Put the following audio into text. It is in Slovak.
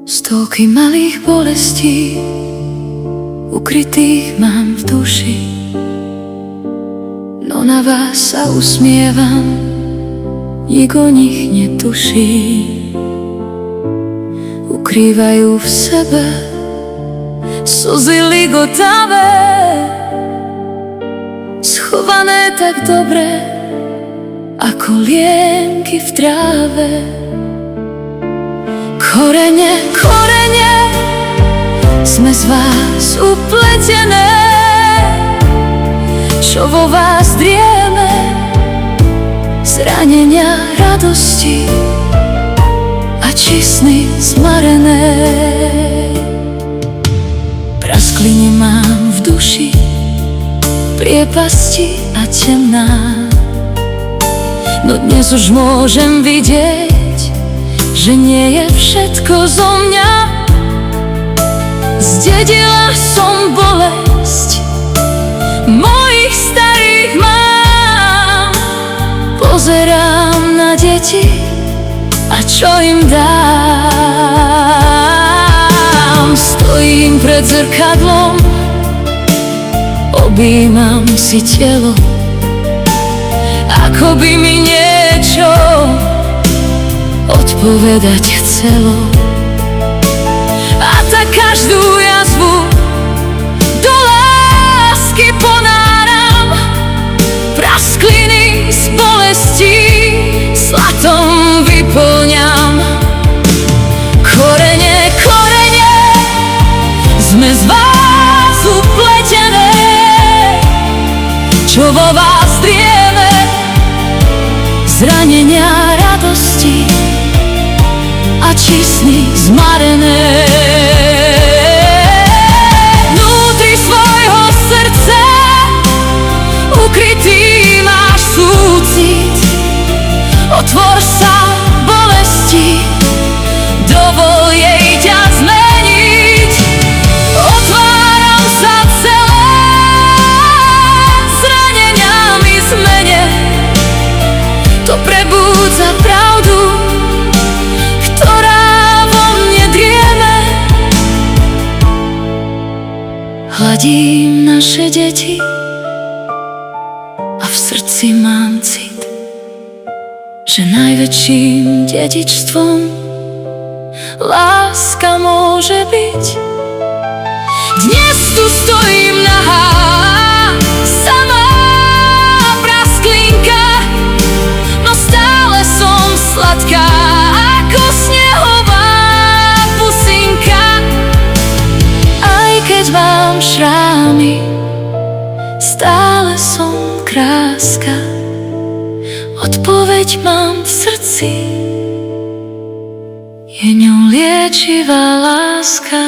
Stovky malých bolestí ukrytých mám v duši, no na vás sa usmievam, nik o nich netuší. Ukrývajú v sebe slzy ligotavé, schované tak dobre ako lienky v tráve. Korene, korene, sme z vás upletené, čo vo vás drieme, zranenia radosti a či sny zmarené. Praskliny mám v duši, priepasti a temná, no dnes už môžem vidieť, že nie je všetko zo mňa. Zdedila som bolesť mojich starých mám. Pozerám na deti a čo im dám. Stojím pred zrkadlom, objímam si telo, ako by mi niečo odpovedať chcelo. A tak každú jazvu do lásky ponáram, praskliny z bolesti zlatom vyplňam. Korene, korene, sme z vás upletené, čo vo vás drieme, zranenia radosti a či sny zmarené. Vnútri svojho srdca ukrytý máš súcit. Otvor sa bolesti, dovol jej ťa zmeniť. Otváram sa celé zraneniami zmene, to prebúdza pravdu, hladím naše deti a v srdci mám cit, že najväčším dedičstvom láska môže byť. Dnes tu stojím nahá, samá prasklinka, no stále som sladká ako snehová pusinka. Aj keď mám šrámy, stále som kráska. Odpoveď mám v srdci, je ňou liečivá láska.